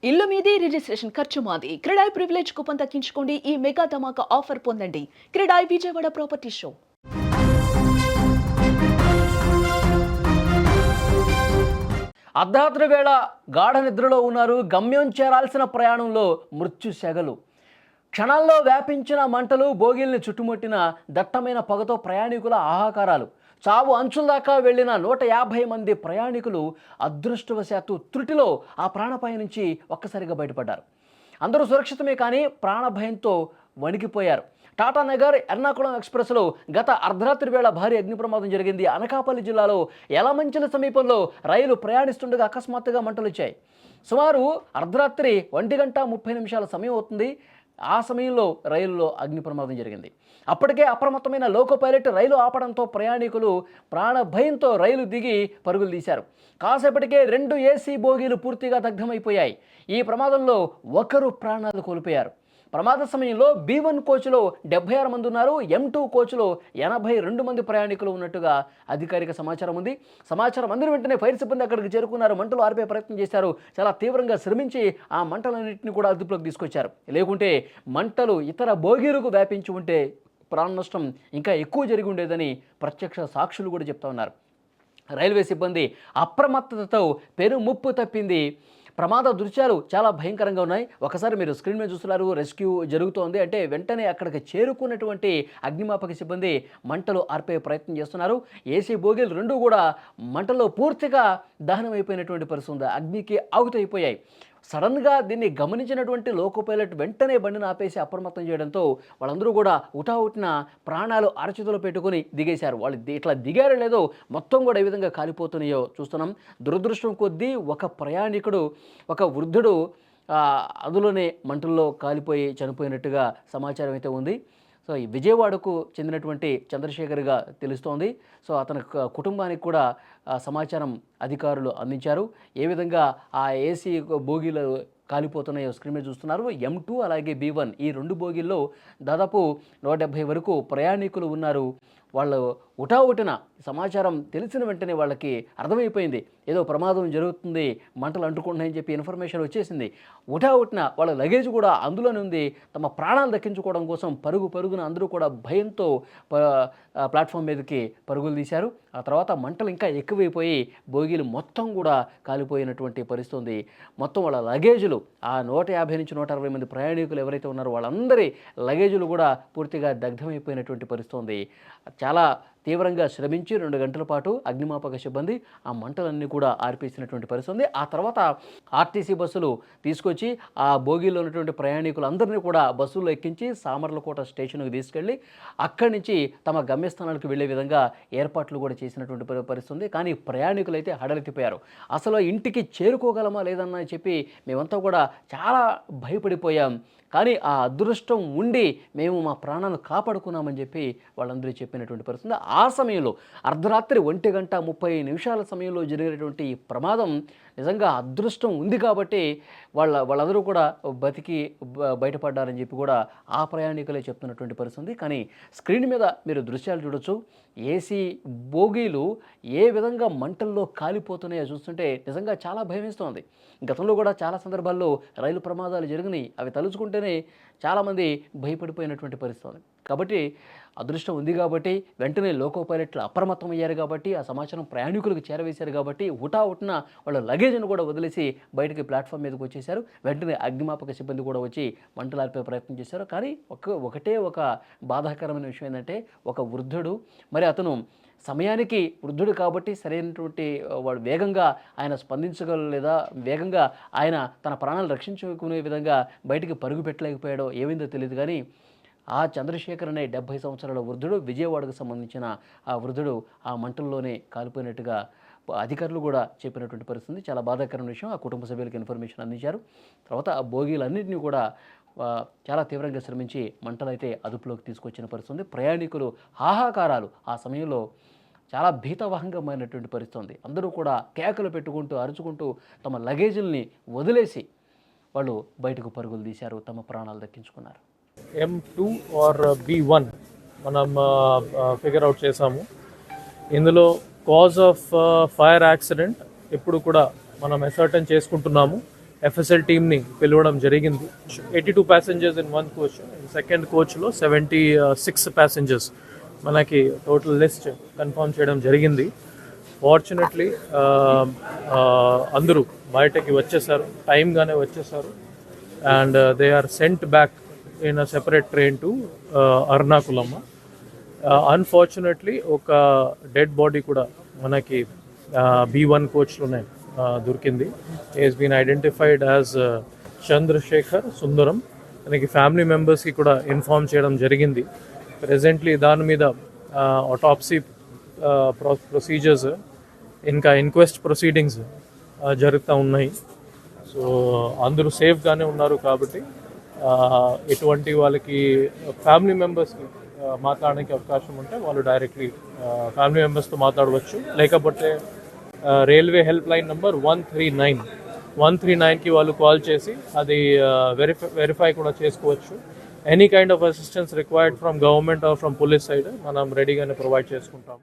ఇల్లు మీది రిజిస్ట్రేషన్ ఖర్చు మాది. క్రెడాయ్ ప్రివిలేజ్ కూపన్ తగ్గించుకోండి. ఈ మెగా ధమాకా ఆఫర్ పొందండి. CREDAI Vijayawada property show. అర్ధరాత్రి వేళ గాఢ నిద్రలో ఉన్నారు. గమ్యం చేరాల్సిన ప్రయాణంలో మృత్యు సెగలు. క్షణాల్లో వ్యాపించిన మంటలు, బోగీల్ని చుట్టుముట్టిన దట్టమైన పొగతో ప్రయాణికుల ఆహాకారాలు. చావు అంచుల దాకా వెళ్లిన 150 మంది ప్రయాణికులు అదృష్టవశాత్తు త్రుటిలో ఆ ప్రాణపాయం నుంచి ఒక్కసారిగా బయటపడ్డారు. అందరూ సురక్షితమే, కానీ ప్రాణభయంతో వణికిపోయారు. టాటానగర్ ఎర్నాకుళం ఎక్స్ప్రెస్లో గత అర్ధరాత్రి వేళ భారీ అగ్ని ప్రమాదం జరిగింది. అనకాపల్లి జిల్లాలో యలమంచిల సమీపంలో రైలు ప్రయాణిస్తుండగా అకస్మాత్తుగా మంటలు వచ్చాయి. సుమారు అర్ధరాత్రి 1:30 సమయం అవుతుంది. ఆ సమయంలో రైలులో అగ్ని ప్రమాదం జరిగింది. అప్పటికే అప్రమత్తమైన లోకో పైలట్ రైలు ఆపడంతో ప్రయాణికులు ప్రాణభయంతో రైలు దిగి పరుగులు తీశారు. కాసేపటికే 2 ఏసీ బోగీలు పూర్తిగా దగ్ధమైపోయాయి. ఈ ప్రమాదంలో ఒకరు ప్రాణాలు కోల్పోయారు. ప్రమాద సమయంలో B1 కోచ్లో 76 మంది ఉన్నారు. M2 కోచ్లో 82 మంది ప్రయాణికులు ఉన్నట్టుగా అధికారిక సమాచారం ఉంది. సమాచారం అందిన వెంటనే ఫైర్ సిబ్బంది అక్కడికి చేరుకున్నారు. మంటలు ఆర్పే ప్రయత్నం చేశారు. చాలా తీవ్రంగా శ్రమించి ఆ మంటలన్నింటినీ కూడా అదుపులోకి తీసుకొచ్చారు. లేకుంటే మంటలు ఇతర బోగీలకు వ్యాపించి ఉంటే ప్రాణ నష్టం ఇంకా ఎక్కువ జరిగి ఉండేదని ప్రత్యక్ష సాక్షులు కూడా చెప్తా ఉన్నారు. రైల్వే సిబ్బంది అప్రమత్తతతో పెను ముప్పు తప్పింది. ప్రమాద దృశ్యాలు చాలా భయంకరంగా ఉన్నాయి. ఒకసారి మీరు స్క్రీన్ మీద చూస్తున్నారు. రెస్క్యూ జరుగుతోంది అంటే వెంటనే అక్కడికి చేరుకున్నటువంటి అగ్నిమాపక సిబ్బంది మంటలు ఆర్పే ప్రయత్నం చేస్తున్నారు. ఏసీ బోగీలు 2 కూడా మంటల్లో పూర్తిగా దహనం అయిపోయినటువంటి పరిస్థితి ఉంది. అగ్నికి ఆహుతైపోయాయి. సడన్గా దీన్ని గమనించినటువంటి లోకో పైలట్ వెంటనే బండిని ఆపేసి అప్రమత్తం చేయడంతో వాళ్ళందరూ కూడా ఉటావుటిన ప్రాణాలు అరచేతిలో పెట్టుకుని దిగేశారు. వాళ్ళు ఇట్లా దిగారో లేదో మొత్తం కూడా ఏ విధంగా కాలిపోతున్నాయో చూస్తున్నాం. దురదృష్టం కొద్దీ ఒక ప్రయాణికుడు, ఒక వృద్ధుడు అందులోనే మంటల్లో కాలిపోయి చనిపోయినట్టుగా సమాచారం అయితే ఉంది. సో ఈ విజయవాడకు చెందినటువంటి చంద్రశేఖర్గా తెలుస్తోంది. సో అతని కుటుంబానికి కూడా సమాచారం అధికారులు అందించారు. ఏ విధంగా ఆ ఏసీ బోగీలు కాలిపోతున్నాయో స్క్రీన్ మీద చూస్తున్నారు. M2 అలాగే B1 ఈ 2 బోగీల్లో దాదాపు 170 వరకు ప్రయాణికులు ఉన్నారు. వాళ్ళు ఉటావుటిన సమాచారం తెలిసిన వెంటనే వాళ్ళకి అర్థమైపోయింది ఏదో ప్రమాదం జరుగుతుంది, మంటలు అంటుకుంటున్నాయని చెప్పి ఇన్ఫర్మేషన్ వచ్చేసింది. ఉటావుటిన వాళ్ళ లగేజ్ కూడా అందులోనే ఉంది. తమ ప్రాణాలు దక్కించుకోవడం కోసం పరుగున అందరూ కూడా భయంతో ప్లాట్ఫామ్ మీదకి పరుగులు తీశారు. ఆ తర్వాత మంటలు ఇంకా ఎక్కువైపోయి బోగీలు మొత్తం కూడా కాలిపోయినటువంటి పరిస్థితి ఉంది. మొత్తం వాళ్ళ లగేజులు ఆ 150 నుంచి 160 మంది ప్రయాణికులు ఎవరైతే ఉన్నారో వాళ్ళందరి లగేజులు కూడా పూర్తిగా దగ్ధమైపోయినటువంటి పరిస్థితి ఉంది. చాలా తీవ్రంగా శ్రమించి 2 గంటల పాటు అగ్నిమాపక సిబ్బంది ఆ మంటలన్నీ కూడా ఆర్పేసినటువంటి పరిస్థితి ఉంది. ఆ తర్వాత ఆర్టీసీ బస్సులు తీసుకొచ్చి ఆ బోగీలో ఉన్నటువంటి ప్రయాణికులందరినీ కూడా బస్సుల్లో ఎక్కించి సామర్లకోట స్టేషన్కి తీసుకెళ్ళి అక్కడి నుంచి తమ గమ్యస్థానాలకు వెళ్లే విధంగా ఏర్పాట్లు కూడా చేసినటువంటి పరిస్థితి ఉంది. కానీ ప్రయాణికులు అయితే హడలెత్తిపోయారు. అసలు ఇంటికి చేరుకోగలమా లేదన్నా చెప్పి మేమంతా కూడా చాలా భయపడిపోయాం. కానీ ఆ అదృష్టం ఉండి మేము మా ప్రాణాలను కాపాడుకున్నామని చెప్పి వాళ్ళందరూ చెప్పినటువంటి పరిస్థితి. ఆ సమయంలో అర్ధరాత్రి 1:30 సమయంలో జరిగినటువంటి ఈ ప్రమాదం నిజంగా అదృష్టం ఉంది కాబట్టి వాళ్ళందరూ కూడా బతికి బయటపడ్డారని చెప్పి కూడా ఆ ప్రయాణికులే చెప్తున్నటువంటి పరిస్థితి. కానీ స్క్రీన్ మీద మీరు దృశ్యాలు చూడొచ్చు. ఏసీ బోగీలు ఏ విధంగా మంటల్లో కాలిపోతున్నాయో చూస్తుంటే నిజంగా చాలా భయమేస్తోంది. గతంలో కూడా చాలా సందర్భాల్లో రైలు ప్రమాదాలు జరిగినాయి. అవి తలుచుకుంటేనే చాలామంది భయపడిపోయినటువంటి పరిస్థితి. కాబట్టి అదృష్టం ఉంది కాబట్టి వెంటనే లోకో పైలట్లు అప్రమత్తమయ్యారు కాబట్టి ఆ సమాచారం ప్రయాణికులకు చేరవేశారు కాబట్టి హుటాహుటిన వాళ్ళ లగేజ్ను కూడా వదిలేసి బయటికి ప్లాట్ఫామ్ మీదకి వచ్చేశారు. వెంటనే అగ్నిమాపక సిబ్బంది కూడా వచ్చి మంటలార్పే ప్రయత్నం చేశారు. కానీ ఒకటే ఒక బాధాకరమైన విషయం ఏంటంటే ఒక వృద్ధుడు, మరి అతను సమయానికి వృద్ధుడు కాబట్టి సరైనటువంటి వాడు వేగంగా ఆయన స్పందించగలలేదా, వేగంగా ఆయన తన ప్రాణాలు రక్షించుకునే విధంగా బయటికి పరుగు పెట్టలేకపోయాడో ఏమైందో తెలియదు. కానీ ఆ చంద్రశేఖర్ అనే 70 సంవత్సరాల వృద్ధుడు, విజయవాడకు సంబంధించిన ఆ వృద్ధుడు ఆ మంటల్లోనే కాలిపోయినట్టుగా అధికారులు కూడా చెప్పినటువంటి పరిస్థితి. చాలా బాధాకరమైన విషయం. ఆ కుటుంబ సభ్యులకు ఇన్ఫర్మేషన్ అందించారు. తర్వాత ఆ బోగీలన్నింటినీ కూడా చాలా తీవ్రంగా శ్రమించి మంటలైతే అదుపులోకి తీసుకొచ్చిన పరిస్థితి. ప్రయాణికులు హాహాకారాలు ఆ సమయంలో చాలా భీతవహంగమైనటువంటి పరిస్థితి. అందరూ కూడా కేకలు పెట్టుకుంటూ అరుచుకుంటూ తమ లగేజీల్ని వదిలేసి వాళ్ళు బయటకు పరుగులు తీశారు, తమ ప్రాణాలు దక్కించుకున్నారు. M2 ఆర్ B1 మనం ఫిగర్ అవుట్ చేసాము. ఇందులో కాజ్ ఆఫ్ ఫైర్ యాక్సిడెంట్ ఇప్పుడు కూడా మనం ఎసర్టన్ చేసుకుంటున్నాము. ఎఫ్ఎస్ఎల్ టీమ్ని పిలవడం జరిగింది. 82 passengers in one coach. Second కోచ్లో 76 passengers మనకి టోటల్ లిస్ట్ కన్ఫర్మ్ చేయడం జరిగింది. ఫార్చునేట్లీ అందరూ బయటకి వచ్చేసారు, టైంగానే వచ్చేసారు. And they are sent back in a separate train to Ernakulam. Unfortunately ఒక డెడ్ బాడీ కూడా మనకి B1 కోచ్లోనే దొరికింది. Is been identified as Chandrashekhar Sundaram. మనకి ఫ్యామిలీ మెంబర్స్కి కూడా ఇన్ఫార్మ్ చేయడం జరిగింది. ప్రెజెంట్లీ దాని మీద ఆటాప్సీ ప్రొసీజర్స్ ఇంకా ఇన్క్వెస్ట్ ప్రొసీడింగ్స్ జరుగుతూ ఉన్నాయి. సో అందరూ సేఫ్గానే ఉన్నారు కాబట్టి ఎటువంటి వాళ్ళకి ఫ్యామిలీ మెంబర్స్కి మాట్లాడడానికి అవకాశం ఉంటే వాళ్ళు డైరెక్ట్లీ ఫ్యామిలీ మెంబర్స్తో మాట్లాడవచ్చు. లేకపోతే రైల్వే హెల్ప్ లైన్ నెంబర్ 139కి వాళ్ళు కాల్ చేసి అది వెరిఫై కూడా చేసుకోవచ్చు. Any kind of assistance required from government are from police side మనం రెడీగానే ప్రొవైడ్ చేసుకుంటాం.